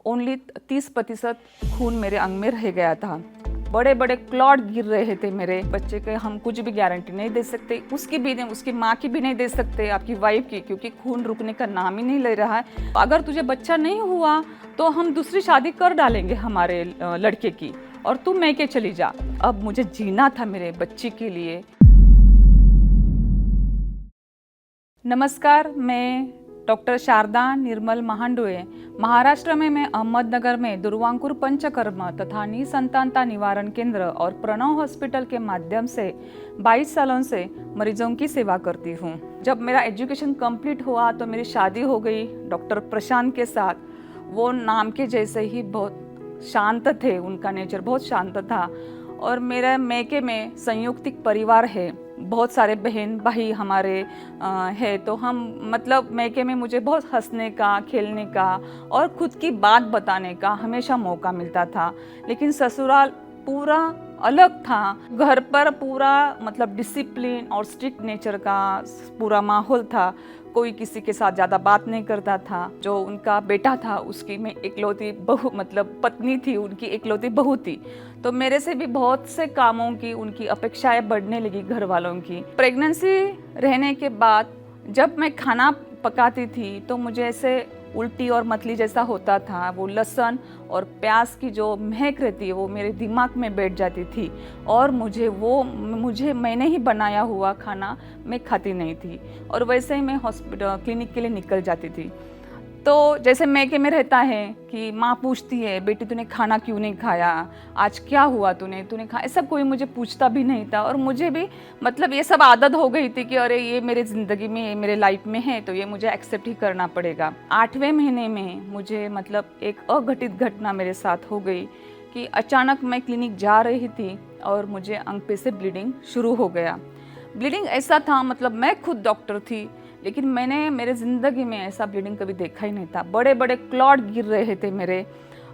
Only 30% खून मेरे अंग में रह गया था। बड़े बड़े क्लॉट गिर रहे थे मेरे बच्चे के। हम कुछ भी गारंटी नहीं दे सकते, उसकी भी नहीं, उसकी माँ की भी नहीं दे सकते, आपकी वाइफ की, क्योंकि खून रुकने का नाम ही नहीं ले रहा है। अगर तुझे बच्चा नहीं हुआ तो हम दूसरी शादी कर डालेंगे हमारे लड़के की, और तू मैके चली जा। अब मुझे जीना था मेरे बच्चे के लिए। नमस्कार, मैं डॉक्टर शारदा निर्मल महांडुए। महाराष्ट्र में मैं अहमदनगर में दुर्वांकुर पंचकर्म तथा निसंतानता निवारण केंद्र और प्रणव हॉस्पिटल के माध्यम से 22 सालों से मरीजों की सेवा करती हूँ। जब मेरा एजुकेशन कंप्लीट हुआ तो मेरी शादी हो गई डॉक्टर प्रशांत के साथ। वो नाम के जैसे ही बहुत शांत थे, उनका नेचर बहुत शांत था। और मेरा मैके में संयुक्तिक परिवार है, बहुत सारे बहन भाई हमारे है। तो हम मतलब मैके में मुझे बहुत हंसने का, खेलने का और खुद की बात बताने का हमेशा मौका मिलता था। लेकिन ससुराल पूरा अलग था। घर पर पूरा मतलब डिसिप्लिन और स्ट्रिक्ट नेचर का पूरा माहौल था। कोई किसी के साथ ज़्यादा बात नहीं करता था। जो उनका बेटा था उसकी मैं इकलौती बहू, मतलब पत्नी थी, उनकी इकलौती बहू थी। तो मेरे से भी बहुत से कामों की उनकी अपेक्षाएं बढ़ने लगी घर वालों की। प्रेगनेंसी रहने के बाद जब मैं खाना पकाती थी तो मुझे ऐसे उल्टी और मतली जैसा होता था। वो लहसुन और प्याज की जो महक रहती है वो मेरे दिमाग में बैठ जाती थी, और मुझे मैंने ही बनाया हुआ खाना मैं खाती नहीं थी। और वैसे ही मैं हॉस्पिटल क्लिनिक के लिए निकल जाती थी। तो जैसे मैके में रहता है कि माँ पूछती है, बेटी तूने खाना क्यों नहीं खाया, आज क्या हुआ, तूने खा, ऐसा कोई मुझे पूछता भी नहीं था। और मुझे भी मतलब ये सब आदत हो गई थी कि अरे ये मेरे ज़िंदगी में, ये मेरे लाइफ में है तो ये मुझे एक्सेप्ट ही करना पड़ेगा। 8वें महीने में मुझे मतलब एक अघटित घटना मेरे साथ हो गई कि अचानक मैं क्लिनिक जा रही थी और मुझे अंग पे से ब्लीडिंग शुरू हो गया। ब्लीडिंग ऐसा था, मतलब मैं खुद डॉक्टर थी लेकिन मैंने मेरे ज़िंदगी में ऐसा ब्लीडिंग कभी देखा ही नहीं था। बड़े बड़े क्लॉट गिर रहे थे मेरे,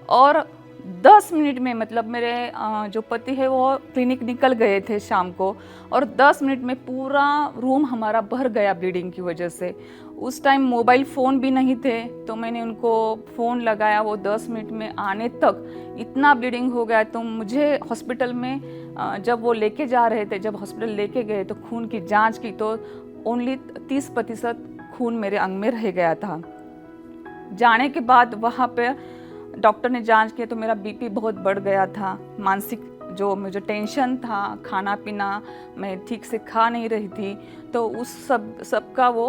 और 10 मिनट में मतलब मेरे जो पति है वो क्लिनिक निकल गए थे शाम को, और 10 मिनट में पूरा रूम हमारा भर गया ब्लीडिंग की वजह से। उस टाइम मोबाइल फ़ोन भी नहीं थे, तो मैंने उनको फ़ोन लगाया। वो 10 मिनट में आने तक इतना ब्लीडिंग हो गया। तो मुझे हॉस्पिटल में जब वो लेके जा रहे थे, जब हॉस्पिटल लेके गए तो खून की जांच की तो ओनली 30% खून मेरे अंग में रह गया था। जाने के बाद वहाँ पे डॉक्टर ने जांच किया तो मेरा बीपी बहुत बढ़ गया था। मानसिक जो मुझे टेंशन था, खाना पीना मैं ठीक से खा नहीं रही थी, तो उस सब का वो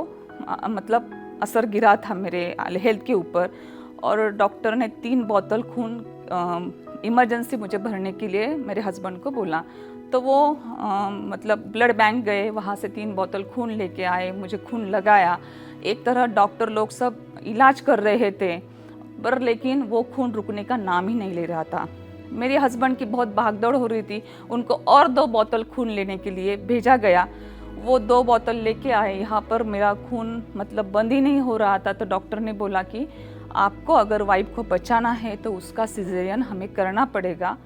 मतलब असर गिरा था मेरे हेल्थ के ऊपर। और डॉक्टर ने 3 बोतल खून इमरजेंसी मुझे भरने के लिए मेरे हस्बैंड को बोला। तो वो मतलब ब्लड बैंक गए, वहाँ से 3 बोतल खून लेके आए, मुझे खून लगाया। एक तरह डॉक्टर लोग सब इलाज कर रहे थे, पर लेकिन वो खून रुकने का नाम ही नहीं ले रहा था। मेरे हस्बैंड की बहुत भागदौड़ हो रही थी, उनको और 2 बोतल खून लेने के लिए भेजा गया। वो 2 बोतल लेके आए। यहाँ पर मेरा खून मतलब बंद ही नहीं हो रहा था। तो डॉक्टर ने बोला कि आपको अगर वाइफ को बचाना है तो उसका सिजेरियन हमें करना पड़ेगा।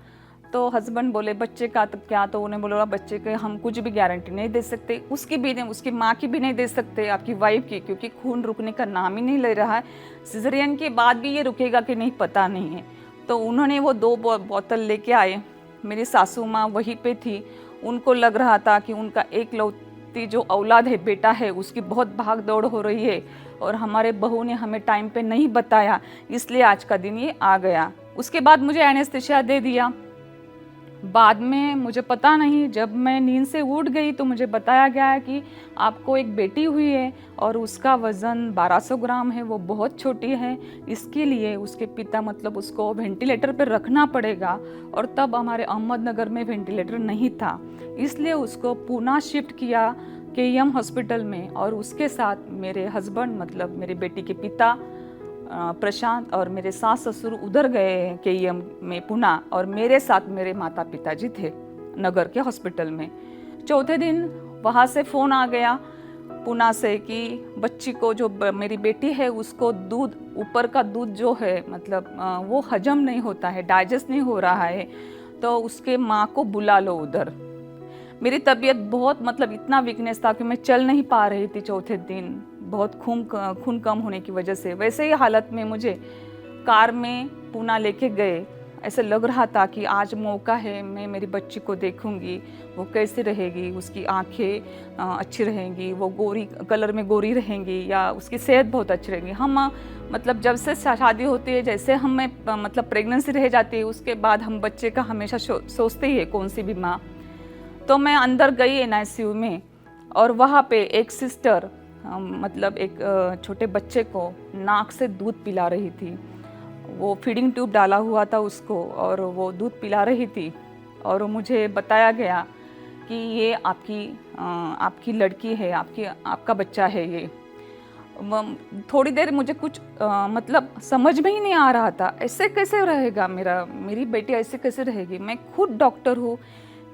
तो हस्बैंड बोले बच्चे का तो क्या, तो उन्हें बोला बच्चे के हम कुछ भी गारंटी नहीं दे सकते, उसकी भी नहीं, उसकी माँ की भी नहीं दे सकते, आपकी वाइफ की, क्योंकि खून रुकने का नाम ही नहीं ले रहा है। सिजेरियन के बाद भी ये रुकेगा कि नहीं पता नहीं है। तो उन्होंने वो 2 बोतल लेके आए। मेरी सासू माँ वहीं पे थी। उनको लग रहा था कि उनका एक लौती जो औलाद है, बेटा है, उसकी बहुत भाग दौड़ हो रही है, और हमारे बहू ने हमें टाइम पे नहीं बताया, इसलिए आज का दिन ये आ गया। उसके बाद मुझे एनेस्थीसिया दे दिया। बाद में मुझे पता नहीं, जब मैं नींद से उठ गई तो मुझे बताया गया है कि आपको एक बेटी हुई है और उसका वज़न 1200 ग्राम है, वो बहुत छोटी है, इसके लिए उसके पिता मतलब उसको वेंटिलेटर पर रखना पड़ेगा। और तब हमारे अहमदनगर में वेंटिलेटर नहीं था, इसलिए उसको पुणे शिफ्ट किया केईएम हॉस्पिटल में। और उसके साथ मेरे हस्बैंड मतलब मेरे बेटी के पिता प्रशांत और मेरे सास ससुर उधर गए केईएम में पुणे, और मेरे साथ मेरे माता पिताजी थे नगर के हॉस्पिटल में। चौथे दिन वहाँ से फ़ोन आ गया पुणे से कि बच्ची को, जो मेरी बेटी है, उसको दूध, ऊपर का दूध जो है मतलब वो हजम नहीं होता है, डाइजेस्ट नहीं हो रहा है, तो उसके माँ को बुला लो उधर। मेरी तबीयत बहुत मतलब इतना वीकनेस था कि मैं चल नहीं पा रही थी चौथे दिन, बहुत खून कम होने की वजह से। वैसे ही हालत में मुझे कार में पूना लेके गए। ऐसे लग रहा था कि आज मौका है, मैं मेरी बच्ची को देखूंगी, वो कैसी रहेगी, उसकी आंखें अच्छी रहेंगी, वो गोरी कलर में गोरी रहेंगी या उसकी सेहत बहुत अच्छी रहेगी। हम मतलब जब से शादी होती है, जैसे हमें मतलब प्रेगनेंसी रह जाती है, उसके बाद हम बच्चे का हमेशा सोचते ही है कौन सी भी माँ। तो मैं अंदर गई NICU में, और वहाँ पे एक सिस्टर मतलब एक छोटे बच्चे को नाक से दूध पिला रही थी। वो फीडिंग ट्यूब डाला हुआ था उसको, और वो दूध पिला रही थी। और मुझे बताया गया कि ये आपकी लड़की है, आपका बच्चा है ये। थोड़ी देर मुझे कुछ मतलब समझ में ही नहीं आ रहा था, ऐसे कैसे रहेगा मेरी बेटी, ऐसे कैसे रहेगी। मैं खुद डॉक्टर हूँ,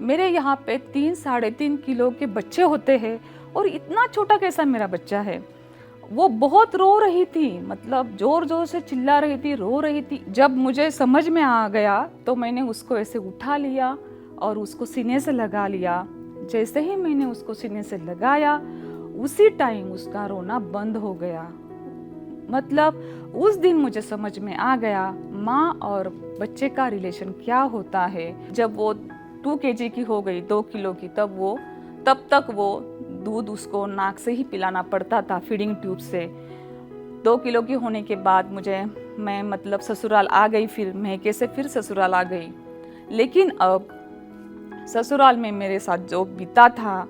मेरे यहाँ पे 3-3.5 किलो के बच्चे होते हैं, और इतना छोटा कैसा मेरा बच्चा है। वो बहुत रो रही थी, मतलब जोर जोर से चिल्ला रही थी, रो रही थी। जब मुझे समझ में आ गया तो मैंने उसको ऐसे उठा लिया और उसको सीने से लगा लिया। जैसे ही मैंने उसको सीने से लगाया, उसी टाइम उसका रोना बंद हो गया। मतलब उस दिन मुझे समझ में आ गया माँ और बच्चे का रिलेशन क्या होता है। जब वो 2 kg की हो गई, 2 किलो की, तब तक वो दूध उसको नाक से ही पिलाना पड़ता था, फीडिंग ट्यूब से। 2 किलो की होने के बाद मैं मतलब ससुराल आ गई, फिर मैके से फिर ससुराल आ गई। लेकिन अब ससुराल में मेरे साथ जो बीता था,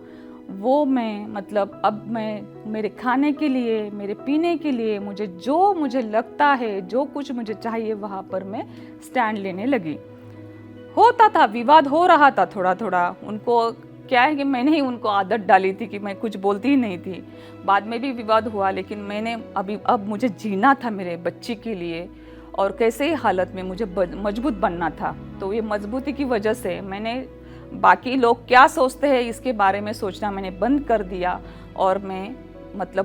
वो अब मैं मेरे खाने के लिए, मेरे पीने के लिए, मुझे लगता है, जो कुछ मुझे चाहिए, वहाँ पर मैं स्टैंड लेने लगी। होता था, विवाद हो रहा था थोड़ा थोड़ा। उनको क्या है कि मैंने ही उनको आदत डाली थी कि मैं कुछ बोलती ही नहीं थी। बाद में भी विवाद हुआ, लेकिन अब मुझे जीना था मेरे बच्चे के लिए, और कैसे ही हालत में मुझे मजबूत बनना था। तो ये मजबूती की वजह से मैंने बाकी लोग क्या सोचते हैं इसके बारे में सोचना मैंने बंद कर दिया, और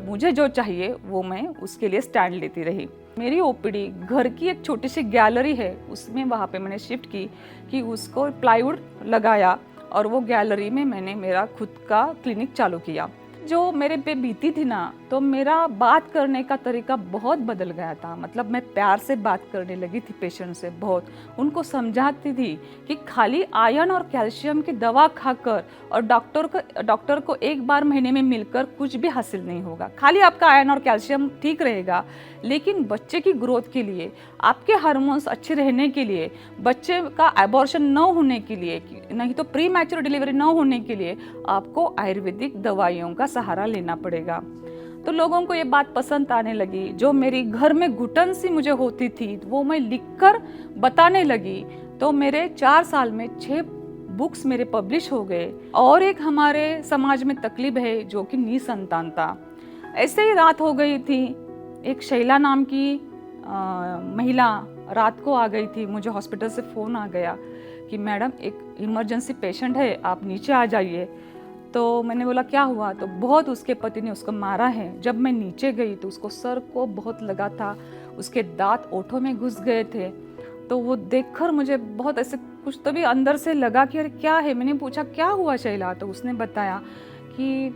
मुझे जो चाहिए वो मैं उसके लिए स्टैंड लेती रही। मेरी OPD घर की एक छोटी सी गैलरी है, उसमें वहाँ पे मैंने शिफ्ट की कि उसको प्लाईवुड लगाया, और वो गैलरी में मैंने मेरा खुद का क्लिनिक चालू किया। जो मेरे पे बीती थी ना, तो मेरा बात करने का तरीका बहुत बदल गया था। मतलब मैं प्यार से बात करने लगी थी पेशेंट से, बहुत उनको समझाती थी कि खाली आयरन और कैल्शियम की दवा खाकर और डॉक्टर को एक बार महीने में मिलकर कुछ भी हासिल नहीं होगा। खाली आपका आयरन और कैल्शियम ठीक रहेगा, लेकिन बच्चे की ग्रोथ के लिए, आपके हार्मोन्स अच्छे रहने के लिए, बच्चे का एबॉर्शन न होने के लिए, नहीं तो प्री मैच्योर डिलीवरी न होने के लिए आपको आयुर्वेदिक दवाइयों का सहारा लेना पड़ेगा। तो लोगों को ये बात पसंद आने लगी। जो मेरी घर में घुटन सी मुझे होती थी, वो मैं लिखकर बताने लगी। तो मेरे 4 साल में 6 बुक्स मेरे पब्लिश हो गए। और एक हमारे समाज में तकलीफ है जो कि निसंतानता। ऐसे ही रात हो गई थी, एक शैला नाम की महिला रात को आ गई थी। मुझे हॉस्पिटल से फ़ोन आ गया कि मैडम एक इमरजेंसी पेशेंट है, आप नीचे आ जाइए। तो मैंने बोला क्या हुआ? तो बहुत उसके पति ने उसको मारा है। जब मैं नीचे गई तो उसको सर को बहुत लगा था, उसके दांत ओठों में घुस गए थे। तो वो देखकर मुझे बहुत ऐसे कुछ तो भी अंदर से लगा कि अरे क्या है। मैंने पूछा क्या हुआ शैला? तो उसने बताया कि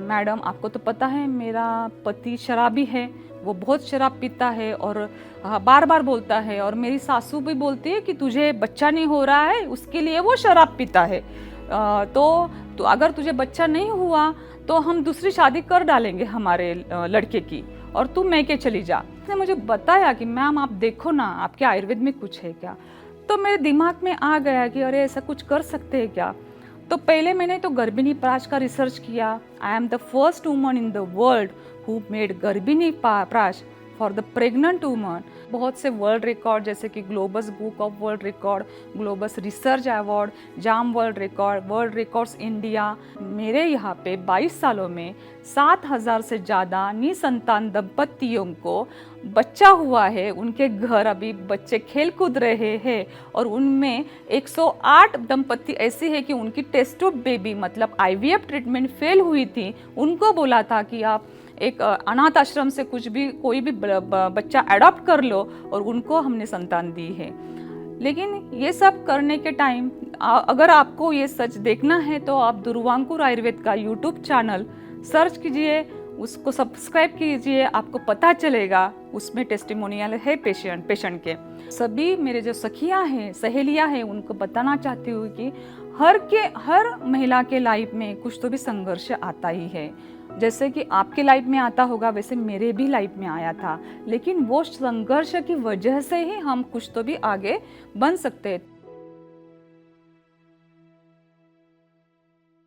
मैडम आपको तो पता है मेरा पति शराबी है, वो बहुत शराब पीता है और बार बार बोलता है, और मेरी सासू भी बोलती है कि तुझे बच्चा नहीं हो रहा है, उसके लिए वो शराब पीता है। तो अगर तुझे बच्चा नहीं हुआ तो हम दूसरी शादी कर डालेंगे हमारे लड़के की, और तू मैके चली जा। उसने मुझे बताया कि मैम आप देखो ना, आपके आयुर्वेद में कुछ है क्या? तो मेरे दिमाग में आ गया कि अरे ऐसा कुछ कर सकते हैं क्या। तो पहले मैंने तो गर्भिणी प्राश का रिसर्च किया। I am the first woman in the world who made Garbhini Prash for the pregnant woman. बहुत से वर्ल्ड रिकॉर्ड जैसे कि Globus book of world record, Globus research award, जाम world record, world records India. मेरे यहाँ पे 22 सालों में 7,000 से ज़्यादा निसंतान दंपतियों को बच्चा हुआ है। उनके घर अभी बच्चे खेल कूद रहे हैं, और उनमें 108 दंपति ऐसी है कि उनकी टेस्ट ट्यूब बेबी मतलब IVF ट्रीटमेंट फेल हुई थी। उनको बोला था कि आप एक अनाथ आश्रम से कोई भी बच्चा अडॉप्ट कर लो, और उनको हमने संतान दी है। लेकिन ये सब करने के टाइम अगर आपको ये सच देखना है तो आप दुर्वांकुर आयुर्वेद का YouTube चैनल सर्च कीजिए, उसको सब्सक्राइब कीजिए, आपको पता चलेगा उसमें टेस्टिमोनियल है पेशेंट के। सभी मेरे जो सखियां हैं, सहेलियां हैं, उनको बताना चाहती हूँ कि हर महिला के लाइफ में कुछ तो भी संघर्ष आता ही है। जैसे कि आपके लाइफ में आता होगा, वैसे मेरे भी लाइफ में आया था, लेकिन वो संघर्ष की वजह से ही हम कुछ तो भी आगे बन सकते हैं।